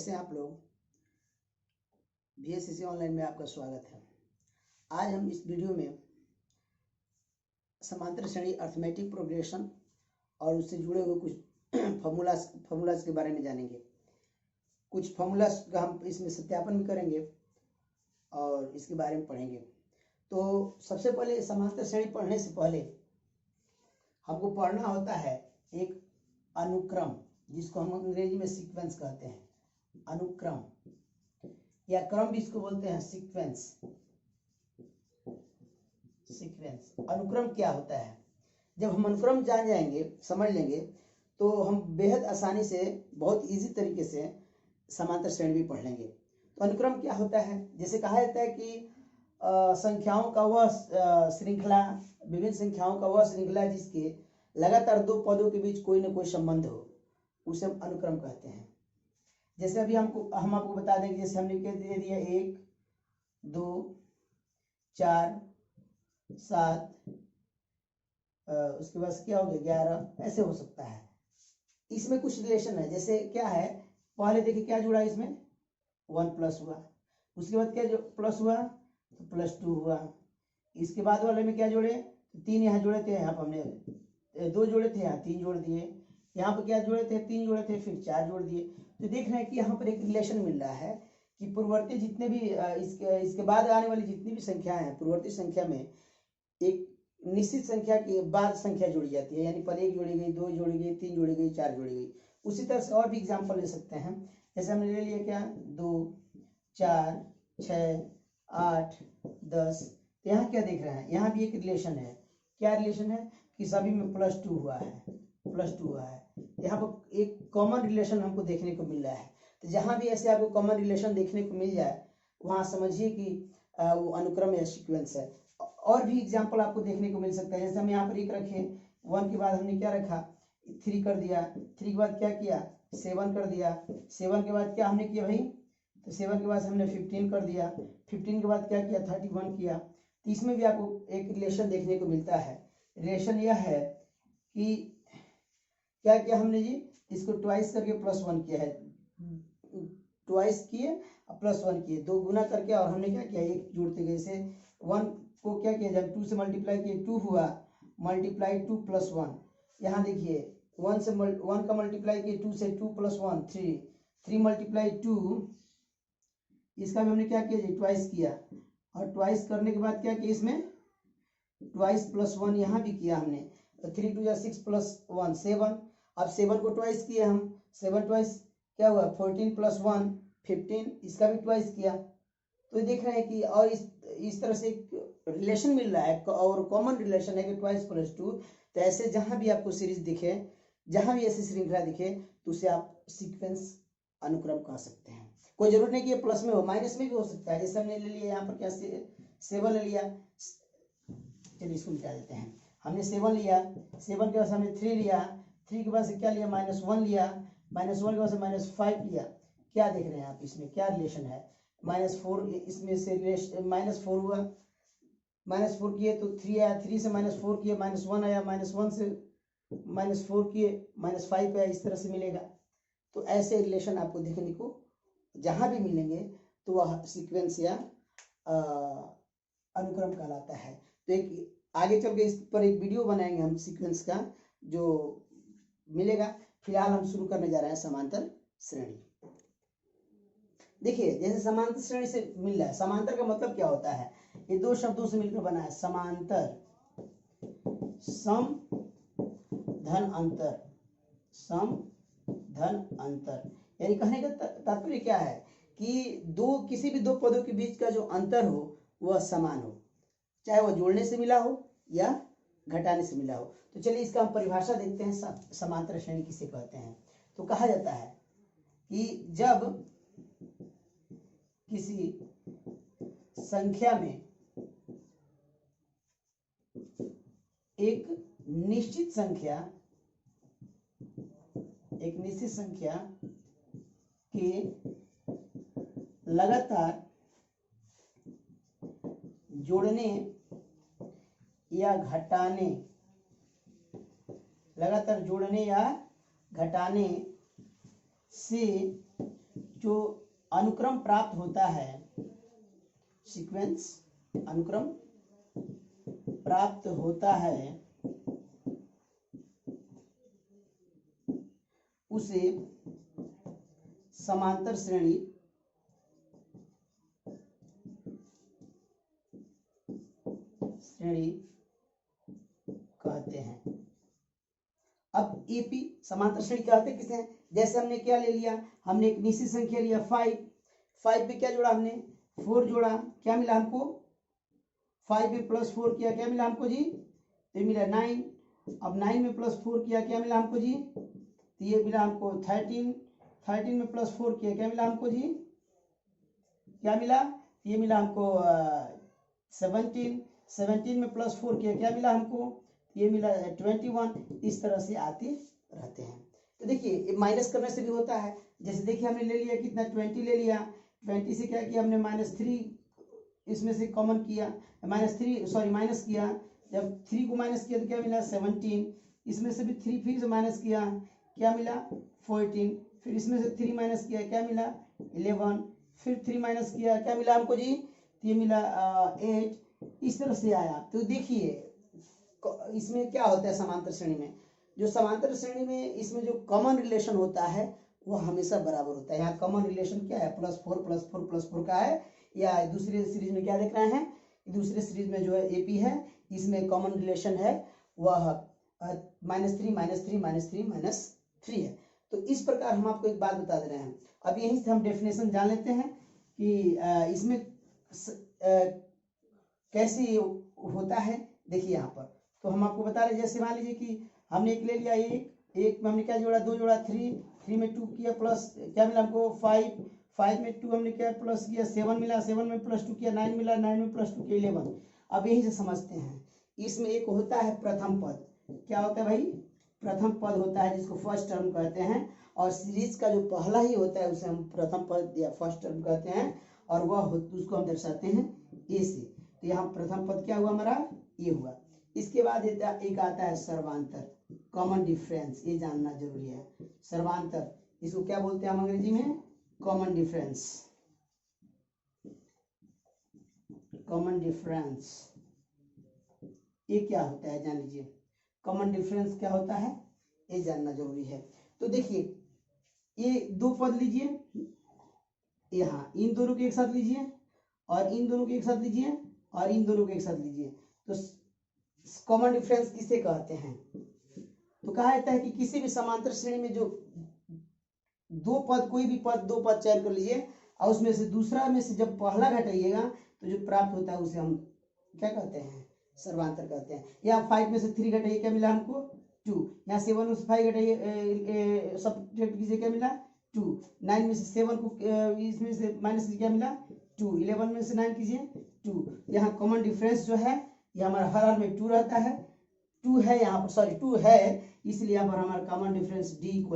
कैसे हैं आप लोग। VSCC ऑनलाइन में आपका स्वागत है। आज हम इस वीडियो में समांतर श्रेणी अर्थमेटिक प्रोग्रेशन और उससे जुड़े हुए कुछ फॉर्मूलाज के बारे में जानेंगे। कुछ फॉर्मूलाज का हम इसमें सत्यापन भी करेंगे और इसके बारे में पढ़ेंगे। तो सबसे पहले समांतर श्रेणी पढ़ने से पहले हमको पढ़ना होता है एक अनुक्रम, जिसको हम अंग्रेजी में सीक्वेंस कहते हैं। अनुक्रम या क्रम भी इसको बोलते हैं, सीक्वेंस। अनुक्रम क्या होता है? जब हम अनुक्रम जान जाएंगे, समझ लेंगे, तो हम बेहद आसानी से, बहुत इजी तरीके से समांतर श्रेणी भी पढ़ लेंगे। तो अनुक्रम क्या होता है? जैसे कहा जाता है कि संख्याओं का वह श्रृंखला, विभिन्न संख्याओं का वह श्रृंखला जिसके लगातार दो पदों के बीच कोई न कोई संबंध हो, उसे हम अनुक्रम कहते हैं। जैसे अभी हम आपको बता देंगे, जैसे हमने क्या दे दिया, 1 2 4 7, उसके बाद क्या हो गया 11, ऐसे हो सकता है। इसमें कुछ रिलेशन है। जैसे क्या है, पहले देखिए क्या जुड़ा इसमें, 1 प्लस हुआ, उसके बाद क्या जो प्लस हुआ तो +2 हुआ। इसके बाद वाले में क्या जोड़े, 3 यहाँ जोड़े थे, यहाँ पर हमने 2 जोड़े थे, यहाँ 3 जोड़ दिए। यहाँ पर क्या जोड़े थे, 3 जोड़े थे, फिर 4 जोड़ दिए। तो देख रहे हैं कि यहाँ पर एक रिलेशन मिल रहा है कि पूर्ववर्ती जितने भी इसके बाद आने वाली जितनी भी संख्याएं हैं, पूर्ववर्ती संख्या में एक निश्चित संख्या के बाद संख्या जोड़ी जाती है। यानी पर 1 जोड़ी गई, 2 जोड़ी गई, 3 जोड़ी गई, 4 जोड़ी गई। उसी तरह से और भी एग्जाम्पल ले सकते हैं। जैसे हमने ले लिया क्या, 2 4 6 8 10। तो यहाँ क्या देख रहे हैं, यहाँ भी एक रिलेशन है। क्या रिलेशन है कि सभी में +2 हुआ है, +2 हुआ है। यहाँ पर एक कॉमन रिलेशन हमको देखने को मिल रहा है। तो जहाँ भी ऐसे आपको कॉमन रिलेशन देखने को मिल जाए, वहाँ समझिए कि वो अनुक्रम या सीक्वेंस है। और भी एग्जाम्पल आपको देखने को मिल सकता है। जैसे हम यहाँ पर एक रखे, 1 के बाद हमने क्या रखा, 3 कर दिया, 3 के बाद क्या किया, 7 कर दिया, 7 के बाद क्या हमने किया भाई, तो 7 के बाद हमने 15 कर दिया, 15 के बाद क्या किया, 31 किया। तो इसमें भी आपको एक रिलेशन देखने को मिलता है। रिलेशन यह है कि क्या किया हमने जी, इसको ट्वाइस करके +1 किया है, ट्वाइस किए +1 किए, 2 गुना करके, और हमने क्या किया, 1 जोड़ते गए। जैसे 1 को क्या किया, जब 2 से मल्टीप्लाई किए 2 हुआ, मल्टीप्लाई 2 + 1। यहाँ देखिए 1 का मल्टीप्लाई किए 2 से, 2 + 1 3, 3 मल्टीप्लाई 2, इसका भी हमने क्या किया जी, ट्वाइस किया। और ट्वाइस करने के बाद क्या किया, इसमें ट्वाइस +1 यहाँ भी किया हमने। तो 3 2 6 + 1 7। अब 7 को ट्वाइस किया हम, 7 ट्वाइस क्या हुआ, 14 + 1 15, इसका भी ट्वाइस किया। तो देख रहे हैं कि और इस तरह से एक रिलेशन मिल रहा है, और कॉमन रिलेशन है कि ट्वाइस +2। तो ऐसे जहां भी आपको सीरीज दिखे, जहां भी ऐसी श्रृंखला दिखे, तो उसे आप सीक्वेंस अनुक्रम कह सकते हैं। कोई जरूरत नहीं कि ये प्लस में हो, माइनस में भी हो सकता है। जैसे हमने ले लिया यहाँ पर क्या, 7 ले लिया, चलिए इसको मिटा देते हैं। हमने 7 लिया, 7 के बाद हमने 3 लिया, 3 के बाद से क्या लिया, -1 लिया, -1 के बाद से -5 लिया। क्या देख रहे हैं आप, इसमें क्या रिलेशन है, -4, इसमें से -4 हुआ, -4 किए तो 3 आया, 3 से -4 किए, -1 आया, -1 से -4 किए, -5 आया, इस तरह से मिलेगा। तो ऐसे रिलेशन आपको देखने को जहां भी मिलेंगे तो वह सीक्वेंस या अनुक्रम कहलाता है। तो एक आगे चल के इस पर एक वीडियो बनाएंगे हम सीक्वेंस का, जो मिलेगा। फिलहाल हम शुरू करने जा रहे हैं समांतर श्रेणी। देखिए, जैसे समांतर श्रेणी से मिल रहा है, समांतर का मतलब क्या होता है, ये 2 शब्दों से मिलकर बना है, समांतर, सम धन अंतर, सम धन अंतर। यानी कहने का तात्पर्य क्या है कि किसी भी दो पदों के बीच का जो अंतर हो वह समान हो, चाहे वह जोड़ने से मिला हो या घटाने से मिला हो। तो चलिए इसका हम परिभाषा देखते हैं, समांतर श्रेणी किसे कहते हैं। तो कहा जाता है कि जब किसी संख्या में एक निश्चित संख्या के लगातार जोड़ने या घटाने से जो अनुक्रम प्राप्त होता है, सीक्वेंस अनुक्रम प्राप्त होता है, उसे समांतर श्रेणी कहते हैं। अब एपी समांतर श्रेणी कहते हैं किसे हैं? जैसे हमने क्या ले लिया, हमने एक निश्चित संख्या लिया 5 पे क्या जोड़ा हमने 4 जोड़ा, क्या मिला हमको 5 में प्लस 4 किया, क्या मिला हमको जी, तो ये मिला 9। अब 9 में प्लस 4 किया, क्या मिला हमको जी, तो ये मिला हमको 13 में प्लस 4 किया, क्या मिला हमको जी, क्या मिला, ये मिला हमको 17 में प्लस 4 किया, क्या मिला हमको, ये मिला 21। इस तरह से आते रहते हैं। तो देखिए माइनस करने से भी होता है। जैसे देखिए हमने ले लिया कितना 20 ले लिया, 20 से क्या किया हमने -3 इसमें से कॉमन किया, माइनस किया। जब 3 को माइनस किया तो क्या मिला 17, इसमें से भी 3 फिर से माइनस किया, क्या मिला 14, फिर इसमें से 3 माइनस किया, क्या मिला 11, फिर 3 माइनस किया, क्या मिला हमको जी, ये मिला 8। इस तरह से आया। तो देखिए इसमें क्या होता है समांतर श्रेणी में, जो समांतर श्रेणी में इसमें जो कॉमन रिलेशन होता है वो हमेशा बराबर होता है। यहाँ कॉमन रिलेशन क्या है, +4 का है। या दूसरे सीरीज में क्या देख रहे हैं, दूसरे सीरीज में जो है एपी है, इसमें कॉमन रिलेशन है वह -3 है। तो इस प्रकार हम आपको एक बात बता दे रहे हैं। अब यहीं से हम डेफिनेशन जान लेते हैं कि इसमें कैसे होता है। देखिए यहाँ पर तो हम आपको बता रहे, जैसे मान लीजिए कि हमने एक ले लिया, एक में हमने क्या जोड़ा 2 जोड़ा 3 में 2 किया, प्लस क्या मिला हमको 5 में 2 हमने क्या प्लस किया 7 मिला, 7 में प्लस 2 किया 9 मिला, 9 में प्लस 2 किया 11। अब यही से समझते हैं, इसमें एक होता है प्रथम पद। क्या होता है भाई, प्रथम पद होता है जिसको फर्स्ट टर्म कहते हैं, और सीरीज का जो पहला ही होता है उसे हम प्रथम पद या फर्स्ट टर्म कहते हैं, और वह उसको हम दर्शाते हैं ए से। तो यहाँ प्रथम पद क्या हुआ हमारा, ये हुआ। इसके बाद एक आता है सर्वांतर, कॉमन डिफरेंस, ये जानना जरूरी है। सर्वांतर इसको क्या बोलते हैं हम अंग्रेजी में, कॉमन डिफरेंस। कॉमन डिफरेंस ये क्या होता है जान लीजिए। कॉमन डिफरेंस क्या होता है ये जानना जरूरी है। तो देखिए ये 2 पद लीजिए, यहाँ इन दोनों के एक साथ लीजिए, और इन दोनों के एक साथ लीजिए, और इन दोनों के एक साथ लीजिए। तो कॉमन डिफरेंस किसे कहते हैं, तो कहा जाता है कि किसी भी समांतर श्रेणी में जो 2 पद, कोई भी पद 2 पद चयन कर लीजिए, और उसमें से दूसरा में से जब पहला घटाइएगा तो जो प्राप्त होता है उसे हम क्या कहते हैं, सर्वांतर कहते हैं। यहाँ 5 में से 3 घटाइए, क्या मिला हमको 2। यहाँ 7 में से 5 घटाइए, सब्ट्रैक्ट कीजिए, क्या मिला 2। 9 में से 7 को इसमें से माइनस कीजिए, क्या मिला 2। 11 में से 9 कीजिए 2। यहाँ कॉमन डिफरेंस जो है ये हमारा हर हाल में 2 रहता है, 2 है यहाँ पर, 2 है, इसलिए यहाँ पर हमारा कॉमन डिफरेंस d =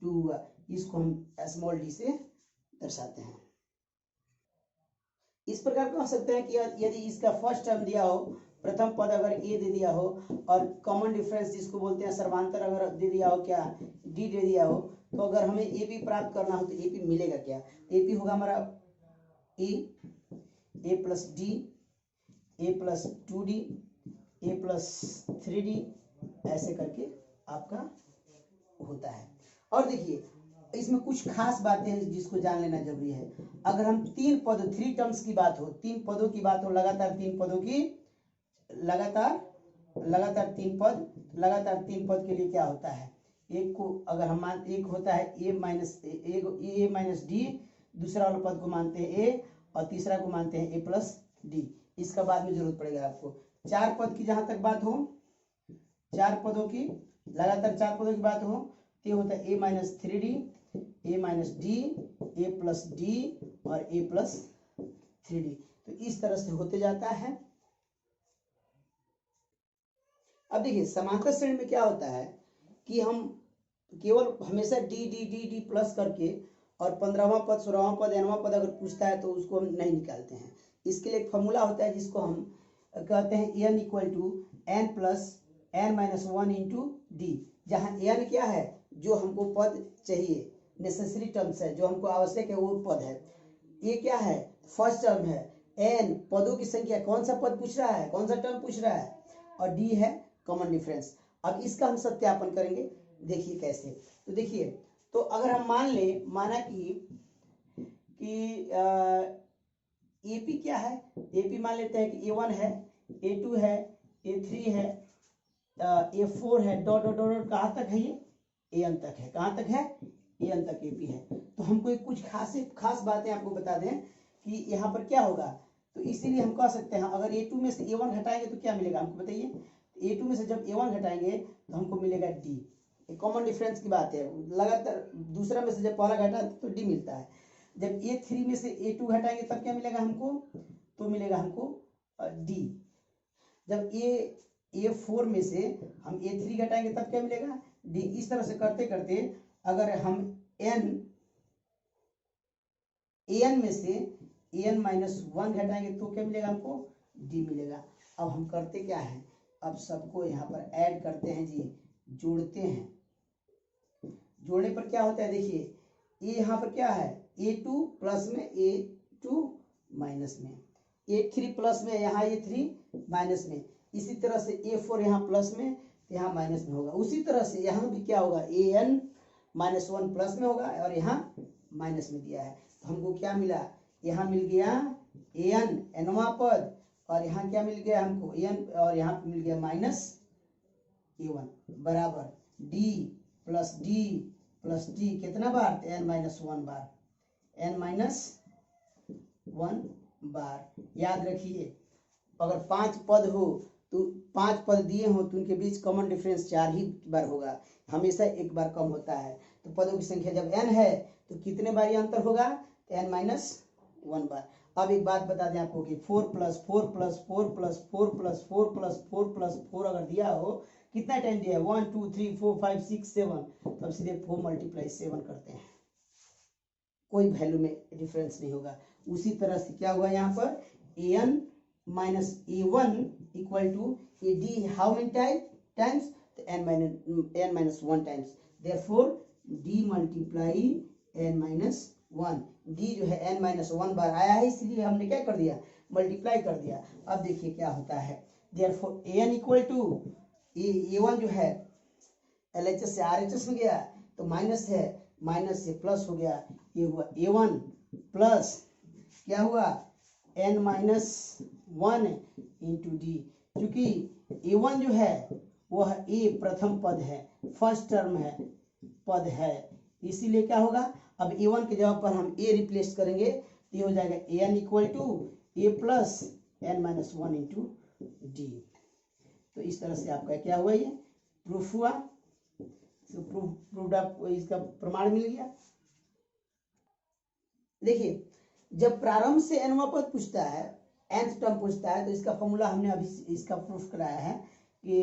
2। इसको हम स्मॉल d से दर्शाते हैं। इस प्रकार कह सकते हैं कि यदि इसका फर्स्ट टर्म दिया हो, प्रथम पद अगर a दे दिया हो, और कॉमन डिफरेंस जिसको बोलते हैं सर्वांतर अगर दे दिया हो, क्या d दे दिया हो, तो अगर हमें AP प्राप्त करना हो तो AP मिलेगा क्या, AP होगा हमारा a + d, a + 2d, a + 3d, ऐसे करके आपका होता है। और देखिए इसमें कुछ खास बातें हैं जिसको जान लेना जरूरी है। अगर हम 3 पद 3 टर्म्स की बात हो, 3 पदों की बात हो, लगातार 3 पदों की, लगातार 3 पद के लिए क्या होता है, एक को अगर हम एक होता है a - d, दूसरा वाला पद को मानते हैं a, और तीसरा को मानते हैं a + d। इसका बाद में जरूरत पड़ेगा आपको। 4 पद की जहां तक बात हो, 4 पदों की, लगातार 4 पदों की बात हो, तो ये होता है a - 3d, a - d, a + d और a + 3d। तो इस तरह से होते जाता है। अब देखिए समांतर श्रेणी में क्या होता है कि हम केवल हमेशा d प्लस करके, और 15वां पद 16वां पद 9वां पद अगर पूछता है तो उसको हम नहीं निकालते हैं। इसके लिए एक फॉर्मूला होता है जिसको हम कहते हैं n = n + n - 1 × d, जहाँ n क्या है जो हमको पद चाहिए, नेसेसरी टर्म्स है, जो हमको आवश्यक है वो पद है। ये क्या है, फर्स्ट टर्म है। एन पदों की संख्या, कौन सा पद पूछ रहा है, कौन सा टर्म पूछ रहा है, और डी है कॉमन डिफरेंस। अब इसका हम सत्यापन करेंगे, देखिए कैसे। तो देखिए, तो अगर हम माना कि एपी क्या है, एपी मान लेते हैं कि A1 है, A2 है, A3 है, A4 है, डॉट डॉट डॉट कहाँ तक है, ये AN तक है। कहाँ तक है, AN तक एपी है। तो हमको एक कुछ खास बातें आपको बता दें कि यहाँ पर क्या होगा। तो इसीलिए हम कह सकते हैं, अगर A2 में से A1 घटाएंगे तो क्या मिलेगा हमको बताइए। A2 में से जब A1 घटाएंगे तो हमको मिलेगा D। एक कॉमन डिफरेंस की बात है, लगातार दूसरा में से जब पहला घटा तो D मिलता है। जब A3 में से A2 घटाएंगे तब क्या मिलेगा हमको, तो मिलेगा हमको D। जब A4 में से हम A3 घटाएंगे तब क्या मिलेगा, D। इस तरह से करते करते अगर हम AN में से AN-1 घटाएंगे तो क्या मिलेगा हमको, D मिलेगा। अब हम करते क्या है, अब सबको यहाँ पर ऐड करते हैं जी, जोड़ते हैं। जोड़ने पर क्या होता है, देखिए ये यहाँ पर क्या है, A2 प्लस में, A2 माइनस में, A3 प्लस में, यहाँ A3 माइनस में। इसी तरह से A4 यहाँ प्लस में, यहाँ माइनस में होगा। उसी तरह से यहाँ भी क्या होगा, AN-1 प्लस में होगा और यहाँ माइनस में दिया है। तो हमको क्या मिला, यहाँ मिल गया AN nवां पद, और यहाँ क्या मिल गया हमको AN, और यहाँ मिल गया माइनस A1 बराबर D plus D plus D कितना बार, N-1 बार, N-1 बार। याद रखिए, अगर 5 पद हो तो 5 पद दिए हो तो उनके बीच कॉमन डिफरेंस 4 ही बार होगा, हमेशा एक बार कम होता है। तो पदों की संख्या जब n है तो कितने बार ये अंतर होगा, N-1 बार। अब एक बात बता दें आपको कि 4 plus 4 plus 4 plus 4 plus 4 plus 4 plus 4 अगर दिया हो, कितना टाइम दिया है, 1 2 3 4 5 6 7, तो अब सीधे 4 × 7 करते हैं, कोई वैल्यू में डिफरेंस नहीं होगा। उसी तरह से क्या हुआ यहाँ पर, AN minus A1 equal to AD how many times, तो N-1 times। Therefore D multiply N-1, D जो है N-1 बार आया है, इसलिए हमने क्या कर दिया, मल्टीप्लाई कर दिया। अब देखिए क्या होता है, Therefore AN equal to A1 जो है LHS से RHS में गया तो माइनस है, माइनस से प्लस हो गया, ये हुआ A1 प्लस क्या हुआ N-1 इंटू D। क्योंकि A1 जो है वह A प्रथम पद है, फर्स्ट टर्म है, पद है, इसीलिए क्या होगा, अब A1 के जगह पर हम A रिप्लेस करेंगे तो ये हो जाएगा AN equal to A plus N-1 into D। तो इस तरह से आपका क्या हुआ, ये प्रूफ हुआ, तो प्रूफ आपको इसका प्रमाण मिल गया। देखिए, जब प्रारंभ से nवां पद पूछता है, nth टर्म पूछता है, तो इसका फॉर्मूला हमने अभी इसका प्रूफ कराया है कि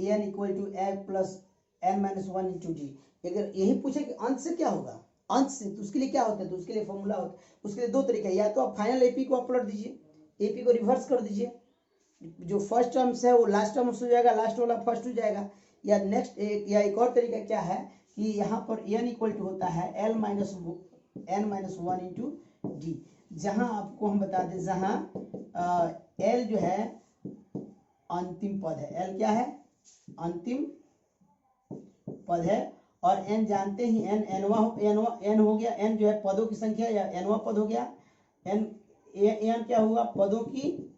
AN equal to A plus N-1 into D। अगर यही पूछे कि अंत से क्या होगा, अंत से, तो उसके लिए क्या होता है, तो उसके लिए फॉर्मूला होता है, उसके लिए 2 तरीका है, या तो आप फाइनल एपी को आप पलट दीजिए, एपी को रिवर्स कर दीजिए, जो फर्स्ट टर्म्स है वो लास्ट टर्म्स हो जाएगा, लास्ट वाला फर्स्ट हो जाएगा, या नेक्स्ट या एक और तरीका क्या है कि यहाँ पर N इक्वल टू होता है N-1 इंटू D। जहां आपको हम बता दें, जहां L जो है अंतिम पद है, L क्या है, अंतिम पद है, और N जानते ही N हो गया, N जो है पदों की संख्या या nवां पद हो गया, N क्या हुआ, पदों की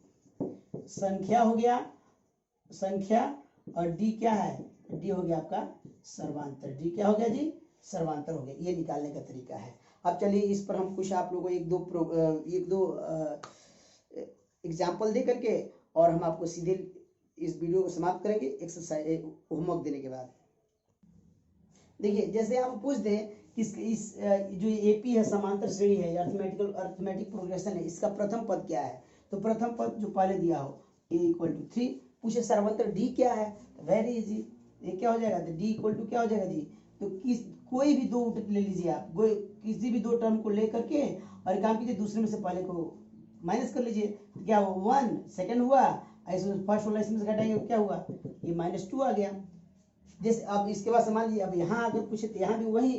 संख्या हो गया, संख्या, और D क्या है, D हो गया आपका सर्वांतर, D क्या हो गया जी, सर्वांतर हो गया। ये निकालने का तरीका है। अब चलिए इस पर हम कुछ आप लोगों को एक दो एग्जाम्पल दे करके और हम आपको सीधे इस वीडियो को समाप्त करेंगे एक्सरसाइज होमवर्क देने के बाद। देखिए, जैसे आप पूछ दें कि इस जो एपी है समांतर श्रेणी है, अर्थमेटिक प्रोग्रेशन है, इसका प्रथम पद क्या है, तो प्रथम पद जो पहले दिया हो A इक्वल टू 3, पूछे सर्वांतर D क्या है, वेरी इजी, ये क्या हो जाएगा, तो D इक्वल टू क्या हो जाएगा जी, तो कोई भी 2 ले लीजिए आप, किसी भी 2 टर्म को लेकर के और काम कीजिए, दूसरे में से पहले को माइनस कर लीजिए, तो क्या हुआ, 1 सेकंड हुआ, इसमें फर्स्ट वाला इसमें से घटाएंगे क्या हुआ, ये -2 आ गया। जैसे अब इसके बाद मान लीजिए, अब यहाँ अगर पूछे तो यहाँ भी वही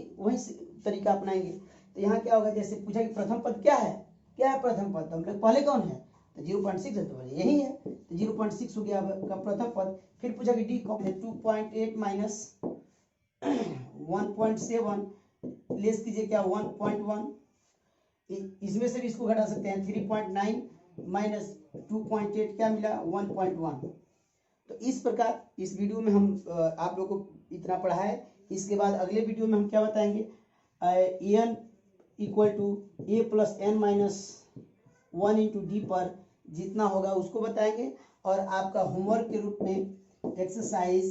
तरीका अपनाएंगे। तो यहाँ क्या होगा, जैसे पूछा कि प्रथम पद क्या है प्रथम पद, तो हम लोग पहले कौन है, तो 0.6 है, तो पहले यही है, तो 0.6 हो गया आपका प्रथम पद। फिर पूछा कि डी कौन है, 2.8 माइनस 1.7 लेस कीजिए क्या 1.1, इसमें से भी इसको घटा सकते हैं, 3.9 माइनस 2.8 क्या मिला 1.1। तो इस प्रकार इस वीडियो में हम आप लोगों को इतना पढ़ा है। इसके बाद अगले वीडियो में हम क्या बताएंगे, N equal to A plus N minus 1 into D पर जितना होगा उसको बताएंगे। और आपका होमवर्क के रूप में एक्सरसाइज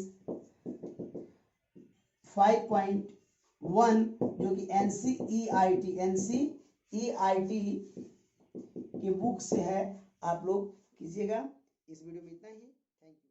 5.1 जो कि NCERT के बुक से है, आप लोग कीजिएगा। इस वीडियो में इतना ही, थैंक यू।